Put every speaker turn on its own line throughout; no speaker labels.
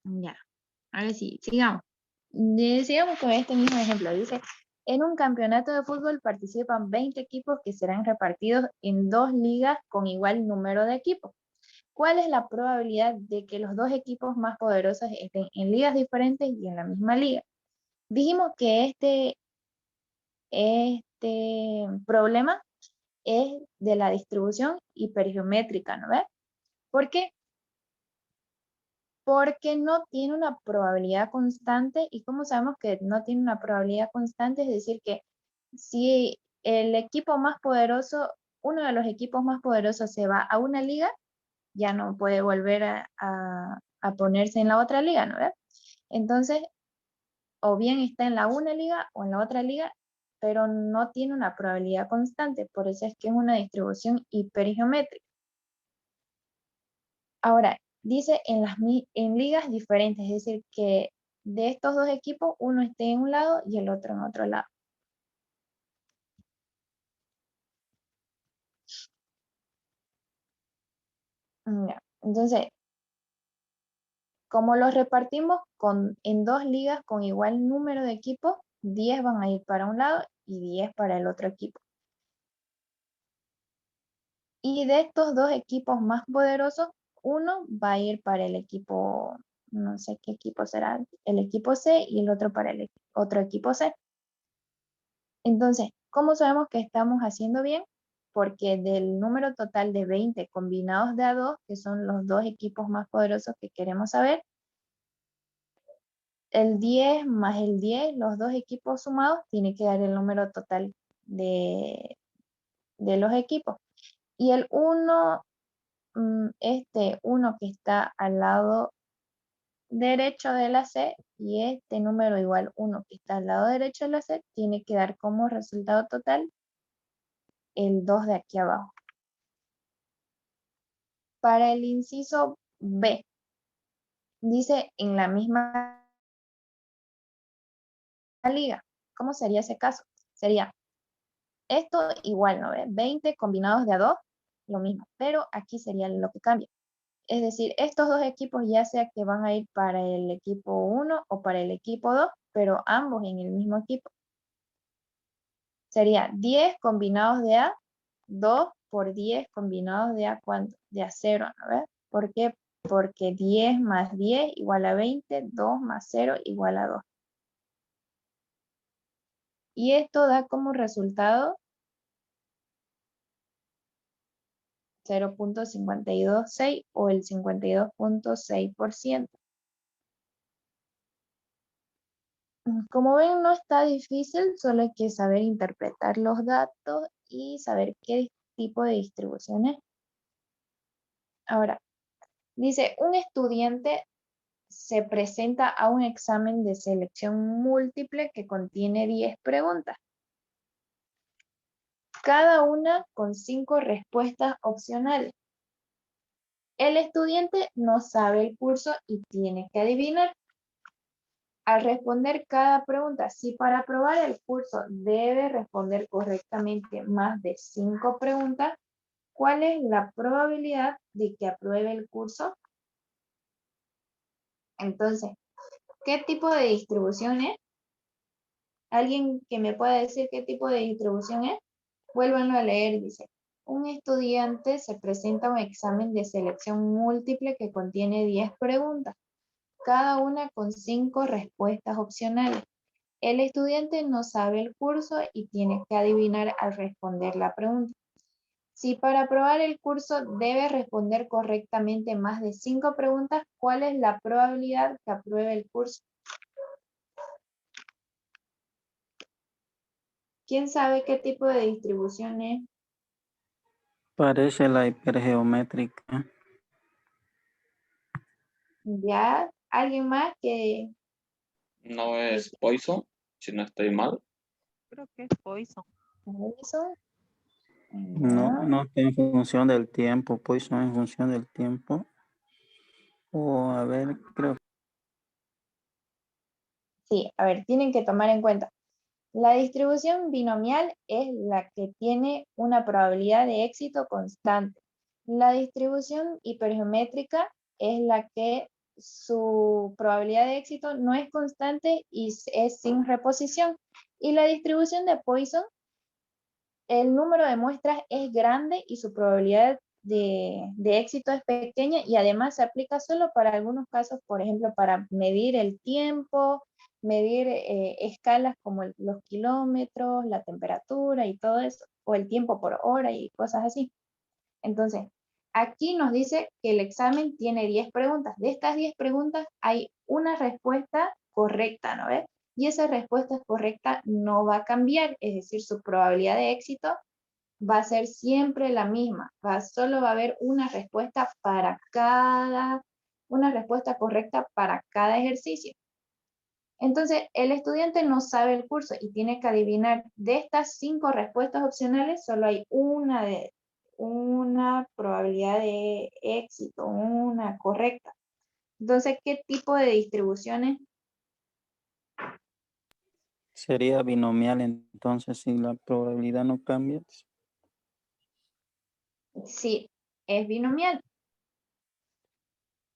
Ya, ahora sí, sigamos. Sigamos con este mismo ejemplo. Dice, en un campeonato de fútbol participan 20 equipos que serán repartidos en dos ligas con igual número de equipos. ¿Cuál es la probabilidad de que los dos equipos más poderosos estén en ligas diferentes y en la misma liga? Dijimos que este problema es de la distribución hipergeométrica, ¿no ves? ¿Por qué? Porque no tiene una probabilidad constante. ¿Y cómo sabemos que no tiene una probabilidad constante? Es decir, que si el equipo más poderoso, uno de los equipos más poderosos se va a una liga, ya no puede volver a ponerse en la otra liga, ¿no ves? Entonces, o bien está en la una liga o en la otra liga, pero no tiene una probabilidad constante. Por eso es que es una distribución hipergeométrica. Ahora, dice en ligas diferentes, es decir, que de estos dos equipos, uno esté en un lado y el otro en otro lado. Ya. Entonces, como los repartimos en dos ligas con igual número de equipos, 10 van a ir para un lado y 10 para el otro equipo. Y de estos dos equipos más poderosos, uno va a ir para el equipo, no sé qué equipo será, el equipo C y el otro para el otro equipo C. Entonces, ¿cómo sabemos que estamos haciendo bien? Porque del número total de 20 combinados de a 2, que son los dos equipos más poderosos que queremos saber, el 10 más el 10, los dos equipos sumados, tiene que dar el número total de los equipos. Y el 1, este 1 que está al lado derecho de la C y este número igual 1 que está al lado derecho de la C, tiene que dar como resultado total el 2 de aquí abajo. Para el inciso B, dice en la misma liga. ¿Cómo sería ese caso? Sería esto igual, ¿no ve? 20 combinados de a 2, lo mismo, pero aquí sería lo que cambia. Es decir, estos dos equipos ya sea que van a ir para el equipo 1 o para el equipo 2, pero ambos en el mismo equipo. Sería 10 combinados de A, 2 por 10 combinados de A, ¿cuánto? De A 0, ¿no ves? ¿Por qué? Porque 10 más 10 igual a 20, 2 más 0 igual a 2. Y esto da como resultado 0.526 o el 52.6%. Como ven, no está difícil, solo hay que saber interpretar los datos y saber qué tipo de distribución es. Ahora, dice, un estudiante se presenta a un examen de selección múltiple que contiene 10 preguntas, cada una con 5 respuestas opcionales. El estudiante no sabe el curso y tiene que adivinar. Al responder cada pregunta, si para aprobar el curso debe responder correctamente más de 5 preguntas, ¿cuál es la probabilidad de que apruebe el curso? Entonces, ¿qué tipo de distribución es? ¿Alguien que me pueda decir qué tipo de distribución es? Vuélvanlo a leer, dice. Un estudiante se presenta a un examen de selección múltiple que contiene 10 preguntas, cada una con 5 respuestas opcionales. El estudiante no sabe el curso y tiene que adivinar al responder la pregunta. Si para aprobar el curso debe responder correctamente más de 5 preguntas, ¿cuál es la probabilidad que apruebe el curso? ¿Quién sabe qué tipo de distribución es?
Parece la hipergeométrica.
¿Ya? ¿Alguien más que
No es Poisson, si no estoy mal.
Creo que es Poisson.
eso?
No,
Ya.
no está en función del tiempo, pues no en función del tiempo. O a ver, creo.
Sí, a ver, tienen que tomar en cuenta. La distribución binomial es la que tiene una probabilidad de éxito constante. La distribución hipergeométrica es la que su probabilidad de éxito no es constante y es sin reposición. Y la distribución de Poisson, el número de muestras es grande y su probabilidad de éxito es pequeña, y además se aplica solo para algunos casos, por ejemplo, para medir el tiempo, medir escalas como los kilómetros, la temperatura y todo eso, o el tiempo por hora y cosas así. Entonces, aquí nos dice que el examen tiene 10 preguntas. De estas 10 preguntas hay una respuesta correcta, ¿no ves? Y esa respuesta correcta no va a cambiar, es decir, su probabilidad de éxito va a ser siempre la misma. Solo va a haber una respuesta una respuesta correcta para cada ejercicio. Entonces, el estudiante no sabe el curso y tiene que adivinar de estas 5 respuestas opcionales, solo hay una probabilidad de éxito, una correcta. Entonces, ¿qué tipo de distribuciones?
Sería binomial, entonces, si la probabilidad no cambia.
Sí, es binomial.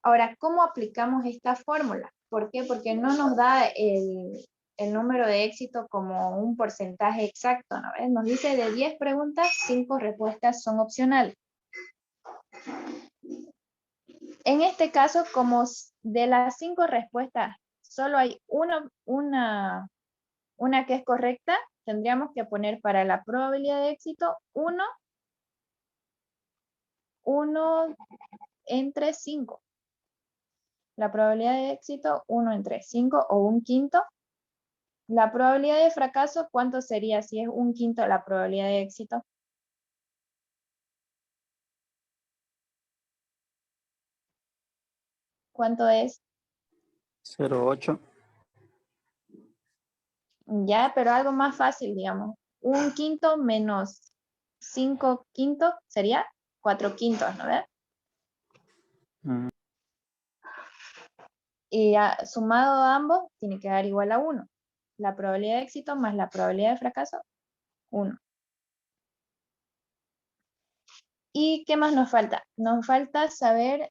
Ahora, ¿cómo aplicamos esta fórmula? ¿Por qué? Porque no nos da el número de éxito como un porcentaje exacto, ¿no ves? Nos dice de 10 preguntas, 5 respuestas son opcionales. En este caso, como de las 5 respuestas solo hay una que es correcta, tendríamos que poner para la probabilidad de éxito 1 entre 5. La probabilidad de éxito 1 entre 5 o un quinto. La probabilidad de fracaso, ¿cuánto sería si es un quinto la probabilidad de éxito? ¿Cuánto es?
0,8.
Ya, pero algo más fácil, digamos. Un quinto menos 5 quintos sería 4 quintos, ¿no ves?
Mm,
Y sumado a ambos, tiene que dar igual a 1. La probabilidad de éxito más la probabilidad de fracaso, 1. ¿Y qué más nos falta? Nos falta saber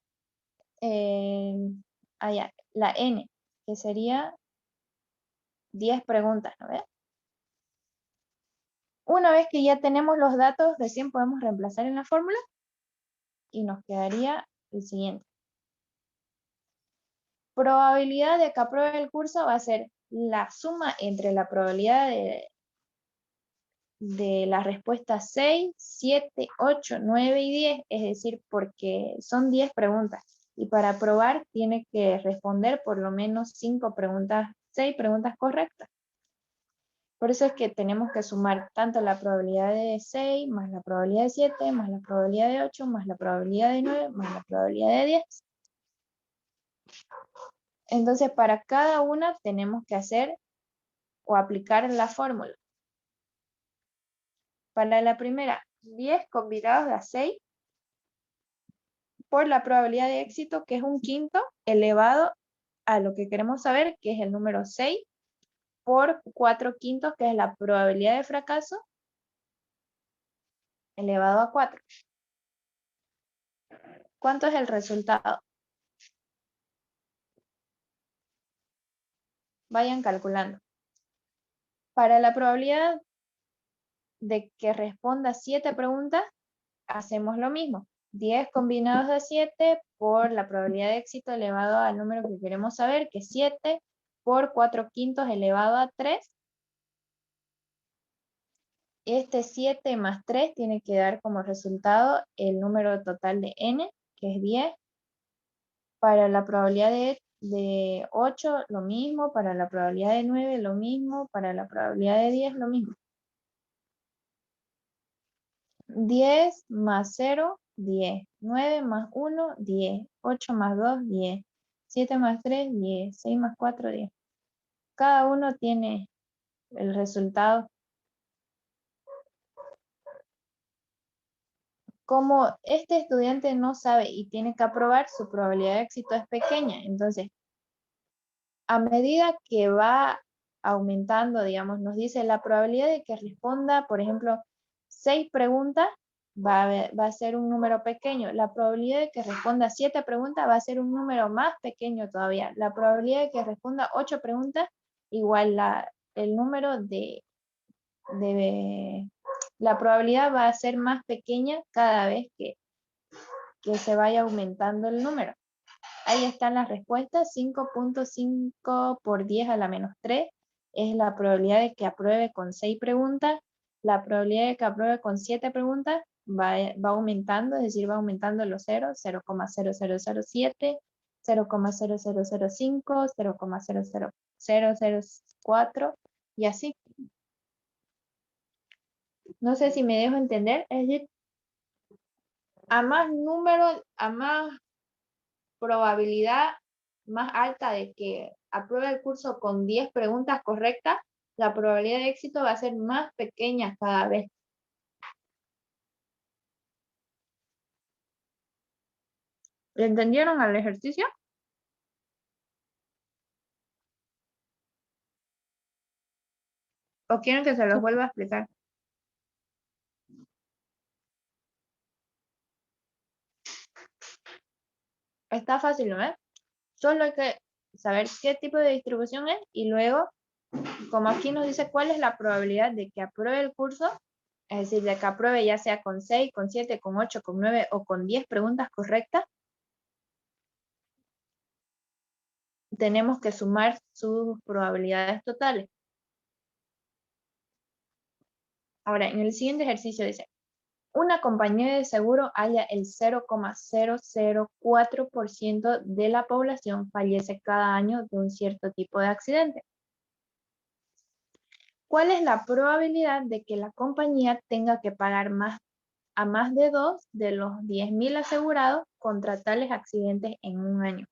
la n, que sería 10 preguntas, ¿no ves? Una vez que ya tenemos los datos, recién podemos reemplazar en la fórmula y nos quedaría el siguiente. Probabilidad de que apruebe el curso va a ser la suma entre la probabilidad de las respuestas 6, 7, 8, 9 y 10, es decir, porque son 10 preguntas. Y para aprobar tiene que responder por lo menos 6 preguntas correctas. Por eso es que tenemos que sumar tanto la probabilidad de 6, más la probabilidad de 7, más la probabilidad de 8, más la probabilidad de 9, más la probabilidad de 10. Entonces, para cada una tenemos que hacer o aplicar la fórmula. Para la primera, 10 combinados de 6 por la probabilidad de éxito, que es un quinto, elevado a lo que queremos saber, que es el número 6, por 4 quintos, que es la probabilidad de fracaso, elevado a 4. ¿Cuánto es el resultado? Vayan calculando. Para la probabilidad de que responda 7 preguntas, hacemos lo mismo. 10 combinados de 7 por la probabilidad de éxito elevado al número que queremos saber, que es 7, por 4 quintos elevado a 3. Este 7 más 3 tiene que dar como resultado el número total de n, que es 10. Para la probabilidad de 8, lo mismo. Para la probabilidad de 9, lo mismo. Para la probabilidad de 10, lo mismo. 10 más 0, 10. 9 más 1, 10. 8 más 2, 10. 7 más 3, 10. 6 más 4, 10. Cada uno tiene el resultado. Como este estudiante no sabe y tiene que aprobar, su probabilidad de éxito es pequeña. Entonces, a medida que va aumentando, digamos, nos dice la probabilidad de que responda, por ejemplo, 6 preguntas, va a ser un número pequeño. La probabilidad de que responda 7 preguntas va a ser un número más pequeño todavía. La probabilidad de que responda 8 preguntas, igual el número la probabilidad va a ser más pequeña cada vez que se vaya aumentando el número. Ahí están las respuestas. 5.5 por 10 a la menos 3 es la probabilidad de que apruebe con 6 preguntas. La probabilidad de que apruebe con 7 preguntas va aumentando, es decir, va aumentando los ceros, 0,0007, 0,0005, 0,00004 y así. No sé si me dejo entender, es decir, a más números, a más probabilidad más alta de que apruebe el curso con 10 preguntas correctas, la probabilidad de éxito va a ser más pequeña cada vez. ¿Entendieron al ejercicio? ¿O quieren que se los vuelva a explicar? Está fácil, ¿no? Solo hay que saber qué tipo de distribución es y luego, como aquí nos dice cuál es la probabilidad de que apruebe el curso, es decir, de que apruebe ya sea con 6, con 7, con 8, con 9 o con 10 preguntas correctas, tenemos que sumar sus probabilidades totales. Ahora, en el siguiente ejercicio dice, una compañía de seguro halla el 0,004% de la población fallece cada año de un cierto tipo de accidente. ¿Cuál es la probabilidad de que la compañía tenga que pagar a más de 2 de los 10.000 asegurados contra tales accidentes en un año?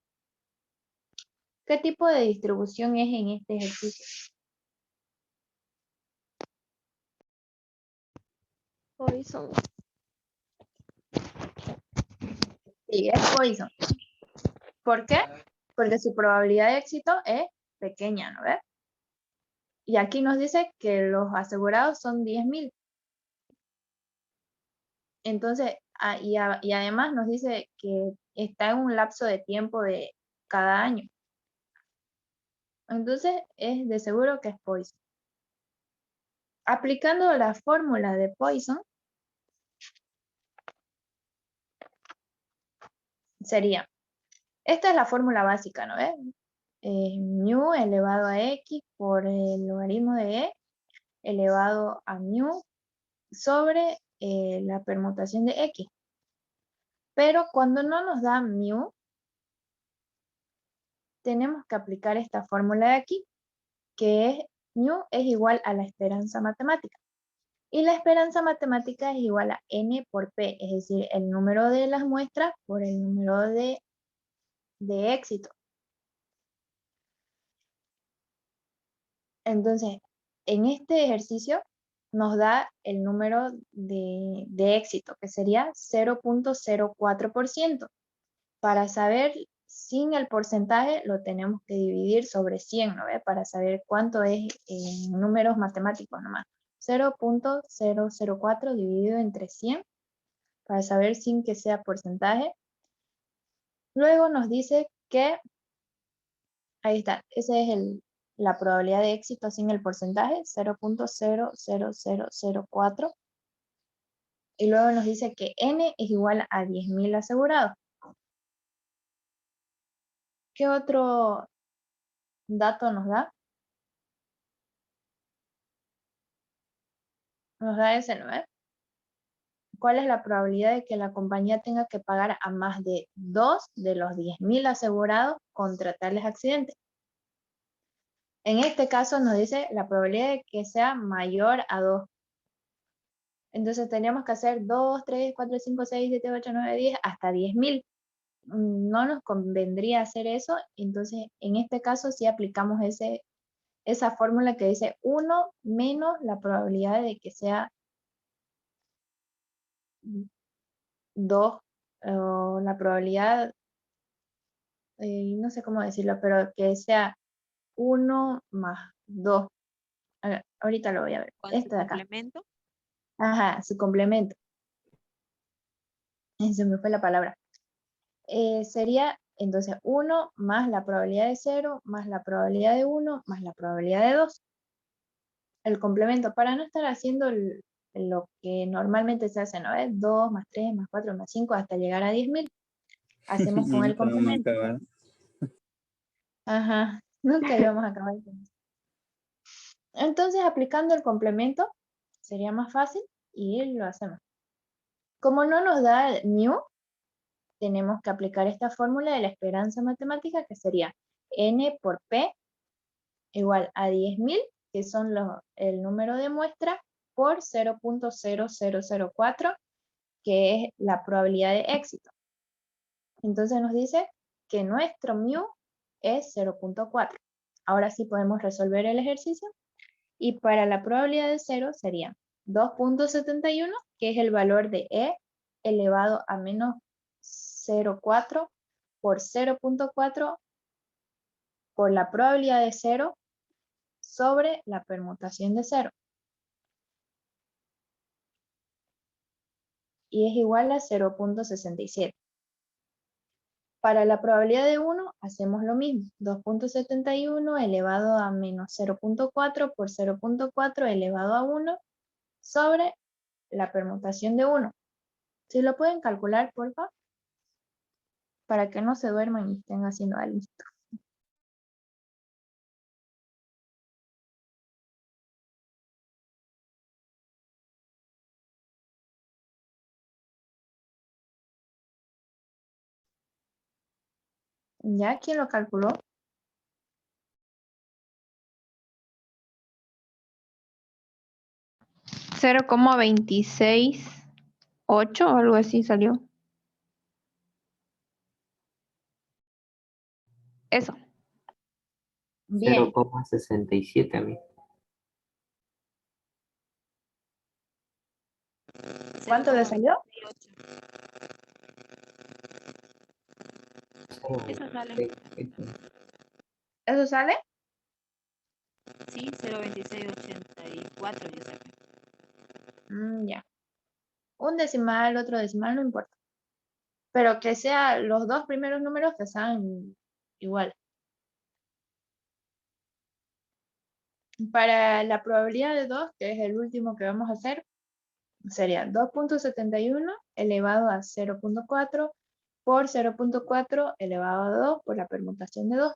¿Qué tipo de distribución es en este ejercicio?
Poison.
Sí, es Poison. ¿Por qué? Porque su probabilidad de éxito es pequeña, ¿no ves? Y aquí nos dice que los asegurados son 10.000. Entonces, y además nos dice que está en un lapso de tiempo de cada año. Entonces, es de seguro que es Poison. Aplicando la fórmula de Poison, sería, esta es la fórmula básica, ¿no ves? Mu elevado a x por el logaritmo de e elevado a mu sobre la permutación de x. Pero cuando no nos da mu, tenemos que aplicar esta fórmula de aquí, que es mu es igual a la esperanza matemática. Y la esperanza matemática es igual a n por p, es decir, el número de las muestras por el número de éxito. Entonces, en este ejercicio nos da el número de éxito, que sería 0,04%. Para saber sin el porcentaje, lo tenemos que dividir sobre 100, ¿no ve? Para saber cuánto es en números matemáticos nomás. 0,004 dividido entre 100, para saber sin que sea porcentaje. Luego nos dice que, ahí está, esa es la probabilidad de éxito sin el porcentaje, 0,00004. Y luego nos dice que n es igual a 10.000 asegurados. ¿Qué otro dato nos da? Nos da ese, ¿no? ¿Cuál es la probabilidad de que la compañía tenga que pagar a más de 2 de los 10.000 asegurados contra tales accidentes? En este caso nos dice la probabilidad de que sea mayor a 2. Entonces tendríamos que hacer 2, 3, 4, 5, 6, 7, 8, 9, 10, hasta 10.000. No nos convendría hacer eso, entonces en este caso sí aplicamos esa fórmula que dice 1 menos la probabilidad de que sea 2, o la probabilidad, no sé cómo decirlo, pero que sea 1 más 2. A ver, ahorita lo voy a ver.
Con su
Este de acá.
complemento.
Ajá, su complemento. Se me fue la palabra. Sería entonces 1 más la probabilidad de 0 más la probabilidad de 1 más la probabilidad de 2. El complemento, para no estar haciendo lo que normalmente se hace, ¿no es? 2 más 3 más 4 más 5 hasta llegar a 10.000. Hacemos con el
Nunca vamos a
complemento.
acabar.
Ajá, nunca íbamos a acabar con eso. Entonces, aplicando el complemento, sería más fácil y lo hacemos. Como no nos da el mu, tenemos que aplicar esta fórmula de la esperanza matemática, que sería n por p igual a 10.000, que son el número de muestra, por 0.0004, que es la probabilidad de éxito. Entonces nos dice que nuestro mu es 0.4. Ahora sí podemos resolver el ejercicio. Y para la probabilidad de 0 sería 2.71, que es el valor de e elevado a menos 0.4 por 0.4 por la probabilidad de 0 sobre la permutación de 0. Y es igual a 0.67. Para la probabilidad de 1 hacemos lo mismo. 2.71 elevado a menos 0.4 por 0.4 elevado a 1 sobre la permutación de 1. Si lo pueden calcular, por favor, para que no se duerman y estén haciendo algo. ¿Ya? ¿Quién lo calculó?
0,268 o algo así salió. Eso.
Bien.
0,67 a mí.
¿Cuánto le salió?
Eso sale.
¿Eso sale?
Sí, 0,2684 yo saqué.
Ya. Un decimal, otro decimal, no importa. Pero que sea los dos primeros números que sean igual. Para la probabilidad de 2, que es el último que vamos a hacer, sería 2.71 elevado a 0.4 por 0.4 elevado a 2 por la permutación de 2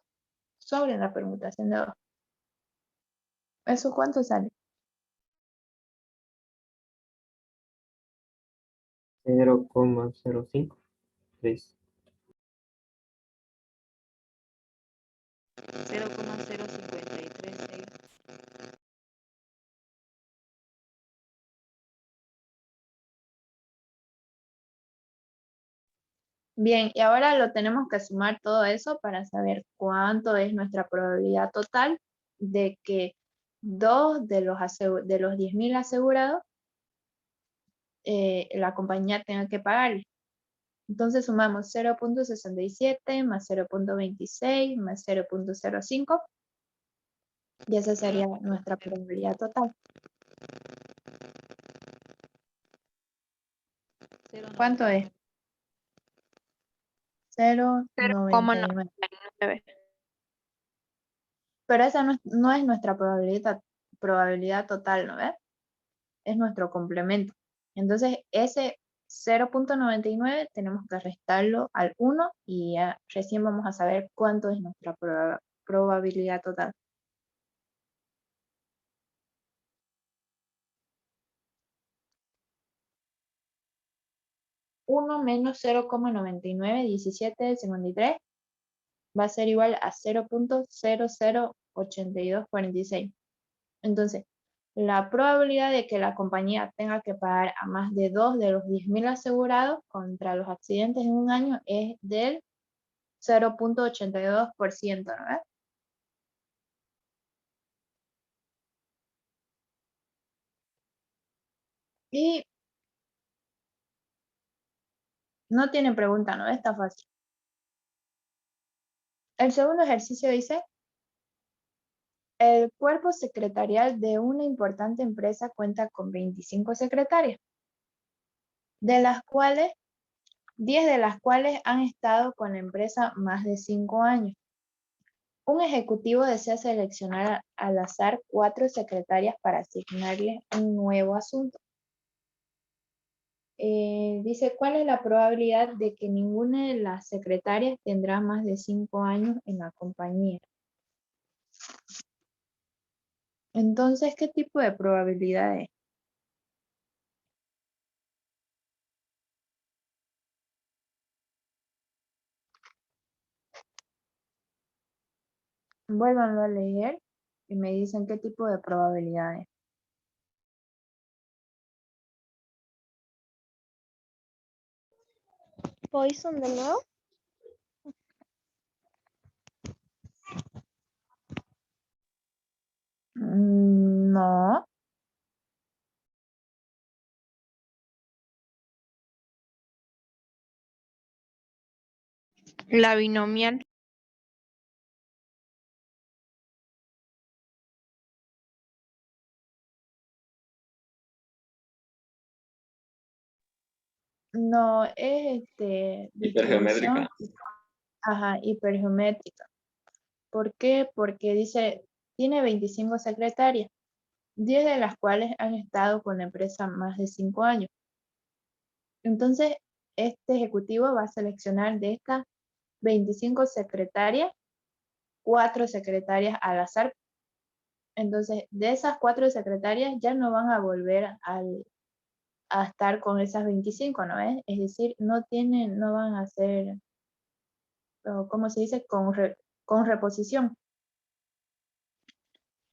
sobre la permutación de 2. ¿Eso cuánto sale?
0,05. 3.
0,0536.
Bien, y ahora lo tenemos que sumar todo eso para saber cuánto es nuestra probabilidad total de que dos de los 10.000 asegurados la compañía tenga que pagarle. Entonces sumamos 0.67 más 0.26 más 0.05 y esa sería nuestra probabilidad total. ¿Cuánto es? 0.99.
0,99.
Pero esa no es nuestra probabilidad total, ¿no ves? Es nuestro complemento. Entonces, ese 0.99 tenemos que restarlo al 1 y ya recién vamos a saber cuánto es nuestra probabilidad total. 1 menos 0,991753 va a ser igual a 0.008246. Entonces, la probabilidad de que la compañía tenga que pagar a más de 2 de los 10.000 asegurados contra los accidentes en un año es del 0.82%, ¿no ves? Y no tiene pregunta, ¿no? Está fácil. El segundo ejercicio dice, el cuerpo secretarial de una importante empresa cuenta con 25 secretarias, de las cuales 10 de las cuales han estado con la empresa más de 5 años. Un ejecutivo desea seleccionar al azar 4 secretarias para asignarle un nuevo asunto. Dice, ¿cuál es la probabilidad de que ninguna de las secretarias tendrá más de 5 años en la compañía? Entonces, ¿qué tipo de probabilidad es? Vuélvanlo a leer y me dicen qué tipo de probabilidad es.
Poison de nuevo.
No.
La binomial.
No, es distribución,
Hipergeométrica.
ajá, hipergeométrica. ¿Por qué? Porque dice, tiene 25 secretarias, 10 de las cuales han estado con la empresa más de 5 años. Entonces, este ejecutivo va a seleccionar de estas 25 secretarias, 4 secretarias al azar. Entonces, de esas 4 secretarias ya no van a volver a estar con esas 25, ¿no es? Es decir, no van a hacer, ¿cómo se dice? Con reposición.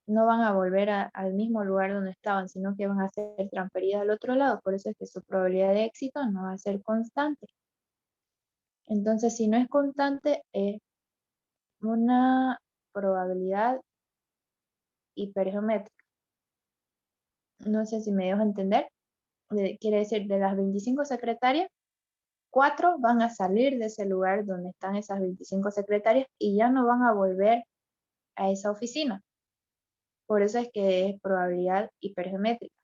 No van a volver al mismo lugar donde estaban, sino que van a ser transferidas al otro lado. Por eso es que su probabilidad de éxito no va a ser constante. Entonces, si no es constante, es una probabilidad hipergeométrica. No sé si me dejo entender. Quiere decir, de las 25 secretarias, 4 van a salir de ese lugar donde están esas 25 secretarias y ya no van a volver a esa oficina. Por eso es que es probabilidad hipergeométrica,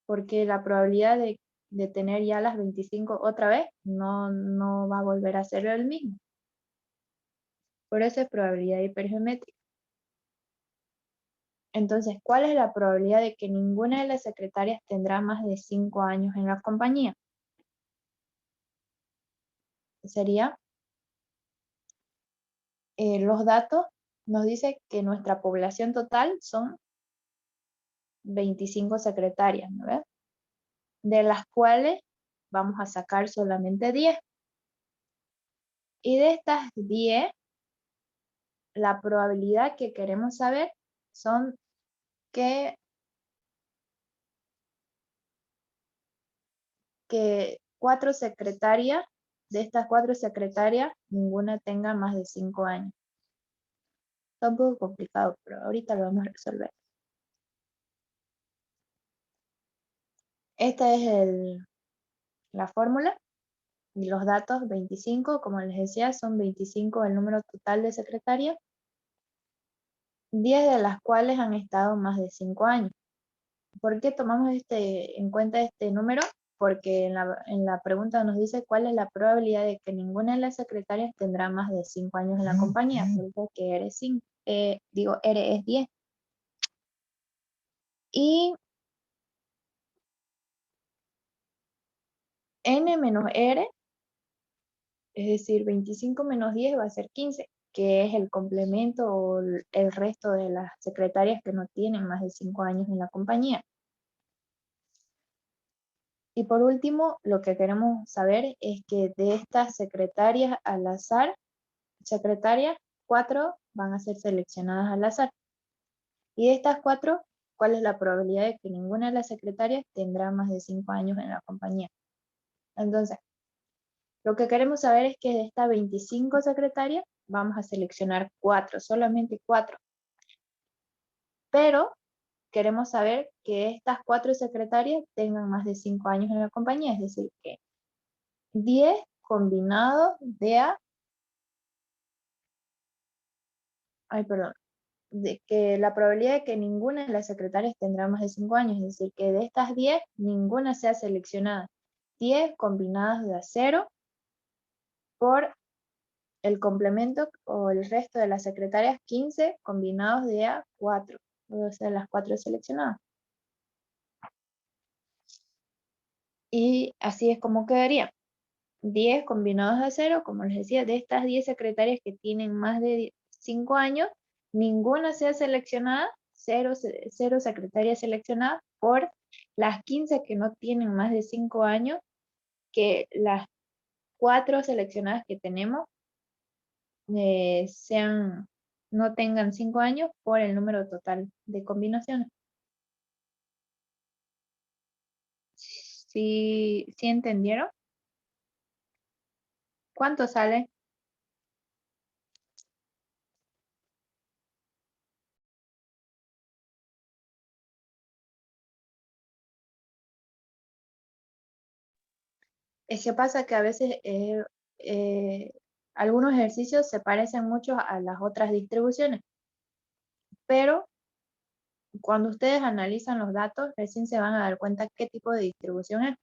porque la probabilidad de tener ya las 25 otra vez no va a volver a ser el mismo. Por eso es probabilidad hipergeométrica. Entonces, ¿cuál es la probabilidad de que ninguna de las secretarias tendrá más de 5 años en la compañía? Sería, los datos nos dice que nuestra población total son 25 secretarias, ¿no ves? De las cuales vamos a sacar solamente 10. Y de estas 10, la probabilidad que queremos saber son que 4 secretarias, de estas 4 secretarias, ninguna tenga más de 5 años. Está un poco complicado, pero ahorita lo vamos a resolver. Esta es la fórmula y los datos 25, como les decía, son 25 el número total de secretarias, 10 de las cuales han estado más de 5 años. ¿Por qué tomamos en cuenta este número? Porque en la pregunta nos dice cuál es la probabilidad de que ninguna de las secretarias tendrá más de 5 años en la compañía. Por eso que R es 10. Y N menos R, es decir, 25 menos 10 va a ser 15, que es el complemento o el resto de las secretarias que no tienen más de 5 años en la compañía. Y por último, lo que queremos saber es que de estas secretarias al azar, 4 van a ser seleccionadas al azar. Y de estas 4, ¿cuál es la probabilidad de que ninguna de las secretarias tendrá más de 5 años en la compañía? Entonces, lo que queremos saber es que de estas 25 secretarias vamos a seleccionar 4, solamente 4. Pero queremos saber que estas 4 secretarias tengan más de 5 años en la compañía, es decir, que 10 combinados de de que la probabilidad de que ninguna de las secretarias tendrá más de 5 años, es decir, que de estas 10, ninguna sea seleccionada. 10 combinadas de a 0 por el complemento o el resto de las secretarias 15 combinados de A4, o sea, las 4 seleccionadas. Y así es como quedaría. 10 combinados a 0, como les decía, de estas 10 secretarias que tienen más de 5 años, ninguna sea seleccionada, 0 secretarias seleccionadas por las 15 que no tienen más de 5 años, que las 4 seleccionadas que tenemos no tengan 5 años por el número total de combinaciones. ¿Sí entendieron? ¿Cuánto sale? Es que pasa que a veces algunos ejercicios se parecen mucho a las otras distribuciones, pero cuando ustedes analizan los datos, recién se van a dar cuenta qué tipo de distribución es.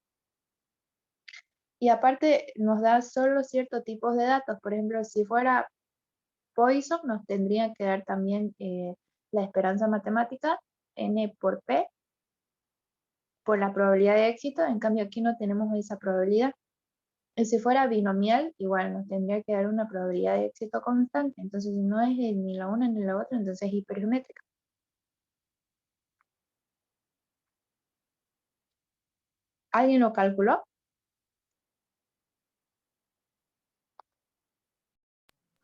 Y aparte nos da solo ciertos tipos de datos. Por ejemplo, si fuera Poisson, nos tendría que dar también la esperanza matemática, N por P, por la probabilidad de éxito. En cambio, aquí no tenemos esa probabilidad. Y si fuera binomial, igual nos tendría que dar una probabilidad de éxito constante. Entonces, si no es ni la una ni la otra, entonces es hipergeométrica. ¿Alguien lo calculó?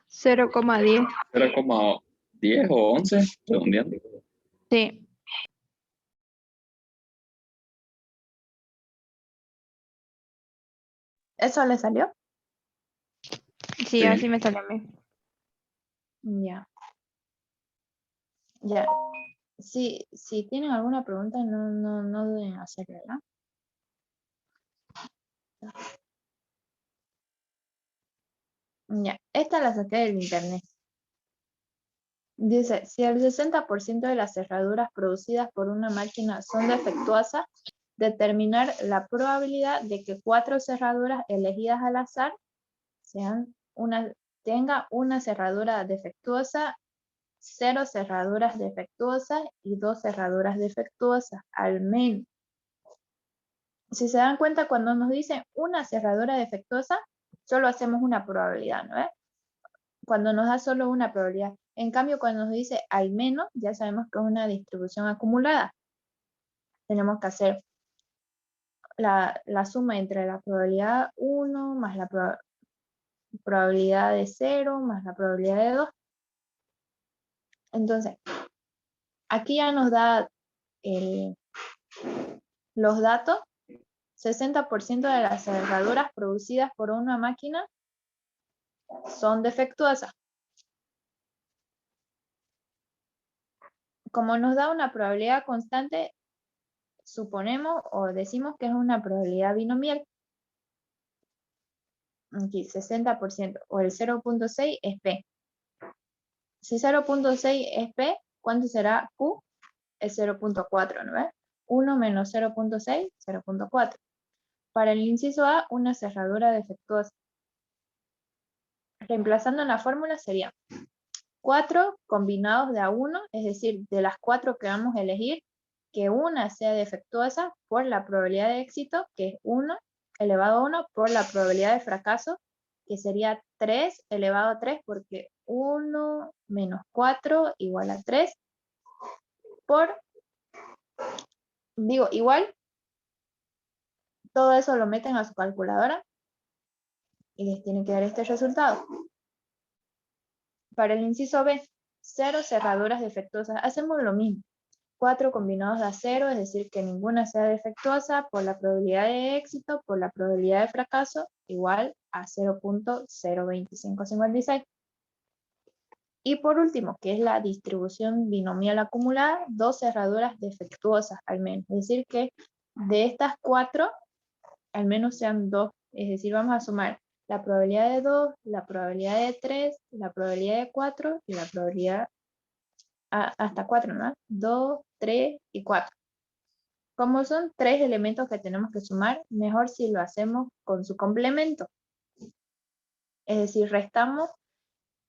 0,10.
0,10 o 11, redondeando.
Sí.
¿Eso le salió?
Sí,
Sí.
así me sale a mí.
Ya. Ya. Si tienen alguna pregunta, no duden en hacerla, ¿verdad? Ya. Esta la saqué del internet. Dice, si el 60% de las cerraduras producidas por una máquina son defectuosas, determinar la probabilidad de que 4 cerraduras elegidas al azar tenga una cerradura defectuosa, 0 cerraduras defectuosas y 2 cerraduras defectuosas, al menos. Si se dan cuenta, cuando nos dicen una cerradura defectuosa, solo hacemos una probabilidad, ¿no es? Cuando nos da solo una probabilidad. En cambio, cuando nos dice al menos, ya sabemos que es una distribución acumulada. Tenemos que hacer la suma entre la probabilidad 1 más la probabilidad de 0 más la probabilidad de 2. Entonces, aquí ya nos da los datos. 60% de las cerraduras producidas por una máquina son defectuosas. Como nos da una probabilidad constante, suponemos o decimos que es una probabilidad binomial. Aquí 60% o el 0.6 es P. Si 0.6 es P, ¿cuánto será Q? Es 0.4, ¿no ves? 1 menos 0.6, 0.4. Para el inciso A, una cerradura defectuosa. Reemplazando en la fórmula sería 4 combinados de A1, es decir, de las 4 que vamos a elegir, que una sea defectuosa por la probabilidad de éxito, que es 1 elevado a 1, por la probabilidad de fracaso, que sería 3 elevado a 3, porque 1 menos 4 igual a 3, igual, todo eso lo meten a su calculadora y les tiene que dar este resultado. Para el inciso B, 0 cerraduras defectuosas, hacemos lo mismo. 4 combinados a 0, es decir, que ninguna sea defectuosa por la probabilidad de éxito, por la probabilidad de fracaso, igual a 0.02556. Y por último, que es la distribución binomial acumulada, 2 cerraduras defectuosas al menos. Es decir, que de estas 4, al menos sean 2. Es decir, vamos a sumar la probabilidad de 2, la probabilidad de 3, la probabilidad de 4 y la probabilidad hasta 4, ¿no? 2, 3 y 4. Como son 3 elementos que tenemos que sumar, mejor si lo hacemos con su complemento. Es decir, restamos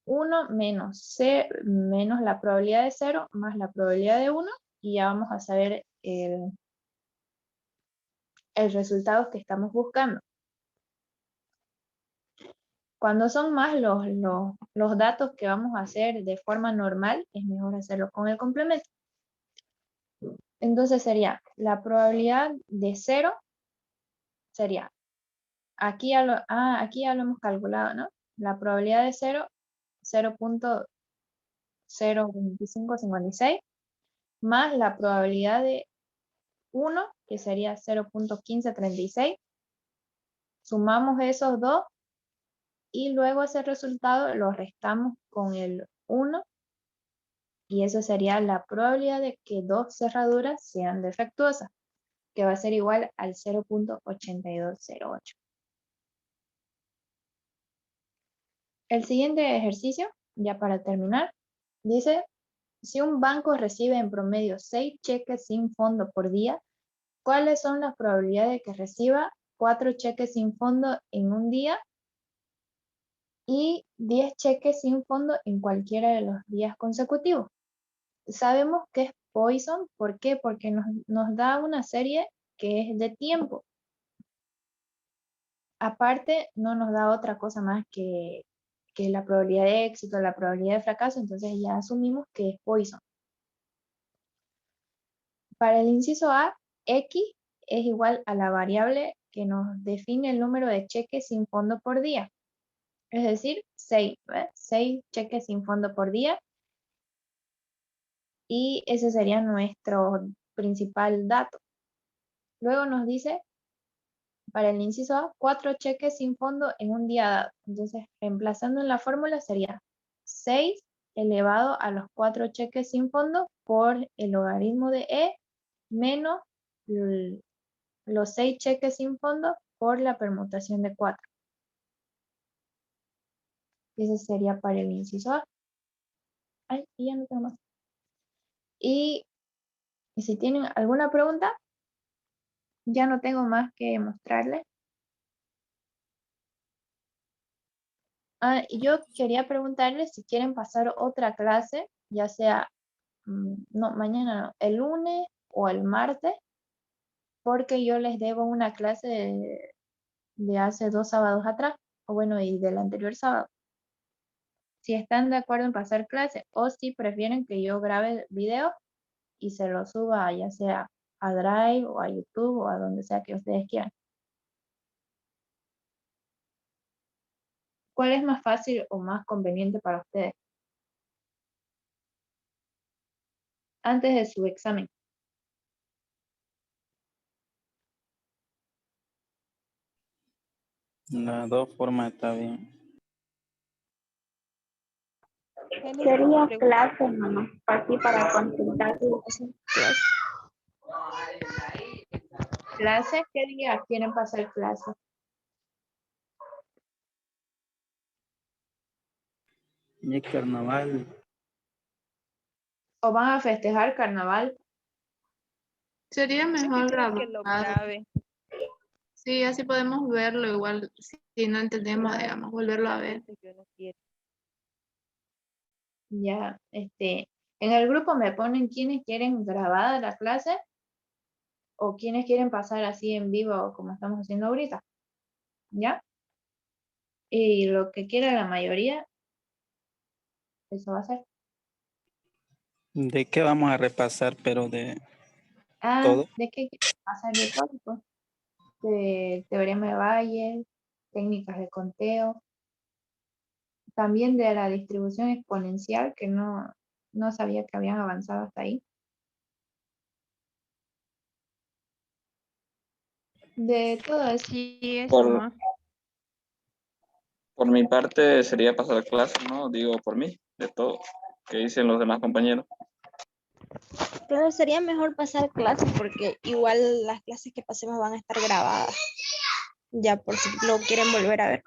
1 menos la probabilidad de 0 más la probabilidad de 1 y ya vamos a saber el resultado que estamos buscando. Cuando son más los datos que vamos a hacer de forma normal, es mejor hacerlo con el complemento. Entonces sería la probabilidad de 0, sería, aquí ya lo hemos calculado, ¿no? La probabilidad de 0, 0.02556, más la probabilidad de 1, que sería 0.1536. Sumamos esos dos y luego ese resultado lo restamos con el 1 y eso sería la probabilidad de que dos cerraduras sean defectuosas, que va a ser igual al 0.8208. El siguiente ejercicio, ya para terminar, dice, si un banco recibe en promedio 6 cheques sin fondo por día, ¿cuáles son las probabilidades de que reciba 4 cheques sin fondo en un día y 10 cheques sin fondo en cualquiera de los días consecutivos? Sabemos que es Poisson, ¿por qué? Porque nos da una serie que es de tiempo. Aparte, no nos da otra cosa más que la probabilidad de éxito, la probabilidad de fracaso, entonces ya asumimos que es Poisson. Para el inciso A, X es igual a la variable que nos define el número de cheques sin fondo por día. Es decir, 6, ¿ves? 6 cheques sin fondo por día. Y ese sería nuestro principal dato. Luego nos dice, para el inciso A, 4 cheques sin fondo en un día dado. Entonces, reemplazando en la fórmula sería 6 elevado a los 4 cheques sin fondo por el logaritmo de E menos los 6 cheques sin fondo por la permutación de 4. Ese sería para el inciso A. Ay, y ya no tengo más. Y si tienen alguna pregunta, ya no tengo más que mostrarles. Y yo quería preguntarles si quieren pasar otra clase, ya sea, no, mañana no, el lunes o el martes, porque yo les debo una clase de hace 2 sábados atrás, o bueno, y del anterior sábado. Si están de acuerdo en pasar clase o si prefieren que yo grabe video y se lo suba ya sea a Drive o a YouTube o a donde sea que ustedes quieran. ¿Cuál es más fácil o más conveniente para ustedes? Antes de su examen.
Las dos formas está bien.
Sería clase, mamá, así para consultar.
¿Clases? ¿Qué día quieren pasar clases?
Y el carnaval,
¿O van a festejar carnaval?
Sería mejor
Que lo
grabado.
grabe.
Sí, así podemos verlo igual. Si no entendemos, digamos, volverlo a ver.
Yo no quiero.
Ya, en el grupo me ponen quiénes quieren grabada la clase o quiénes quieren pasar así en vivo como estamos haciendo ahorita. ¿Ya? Y lo que quiera la mayoría, eso va a ser.
¿de qué vamos a repasar? Pero de todo.
¿De qué quieren pasar de todo? Pues, de teorema de Bayes, técnicas de conteo, también de la distribución exponencial, que no sabía que habían avanzado hasta ahí. De todo eso.
Sí, eso
Por,
más.
por mi parte sería pasar clase, ¿no? Digo por mí, de todo. ¿Qué dicen los demás compañeros?
Pero sería mejor pasar clases porque igual las clases que pasemos van a estar grabadas. Ya por si lo quieren volver a ver.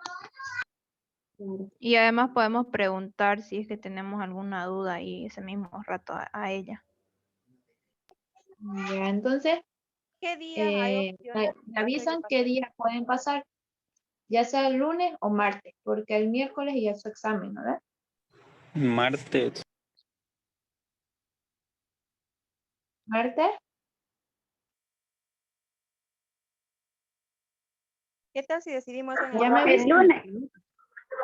Y además podemos preguntar si es que tenemos alguna duda ahí ese mismo rato a ella.
Ya, entonces,
¿Qué días hay opciones?
me avisan qué días pueden pasar. ya sea el lunes o martes, porque el miércoles ya es su examen, ¿no? ¿Verdad?
Martes.
¿Martes?
¿Qué tal si decidimos en
Ya me
El
avisan.
lunes.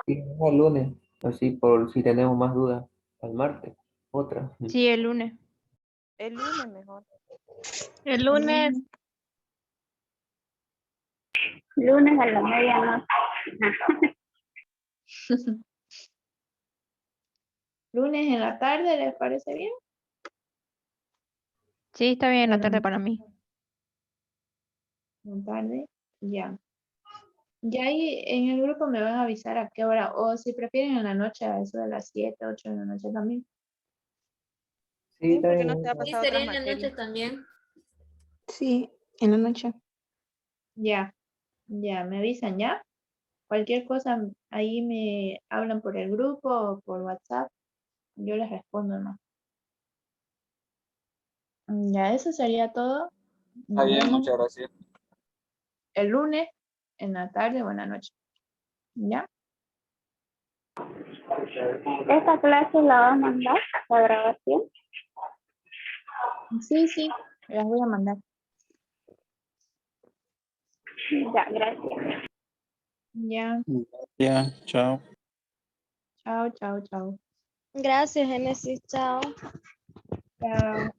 Sí, el lunes, así por si tenemos más dudas. Al martes, otra.
Sí, el lunes.
el lunes mejor?
El lunes. Lunes a la medianoche.
¿Lunes en la tarde les parece bien?
Sí, está bien la
Bueno,
tarde para mí.
en la tarde, ya. Ya ahí en el grupo me van a avisar a qué hora, o si prefieren en la noche, a eso de las 7, 8 de la noche también.
Sí,
Sí, porque no
también.
se ha
Sí,
pasado
sería
otras
en la noche
materias.
también.
Sí, en la noche.
Ya, ya, me avisan ya. Cualquier cosa ahí me hablan por el grupo o por WhatsApp, yo les respondo, ¿no? Ya, eso sería todo.
Está
Nos
bien,
vemos
muchas gracias.
el lunes en la tarde o en la noche. ¿Ya?
Esta clase la va a mandar, la grabación.
Sí, sí, las voy a mandar.
Ya, gracias.
Ya,
Ya, chao.
chao, chao, chao.
Gracias, Génesis. Chao.
Chao.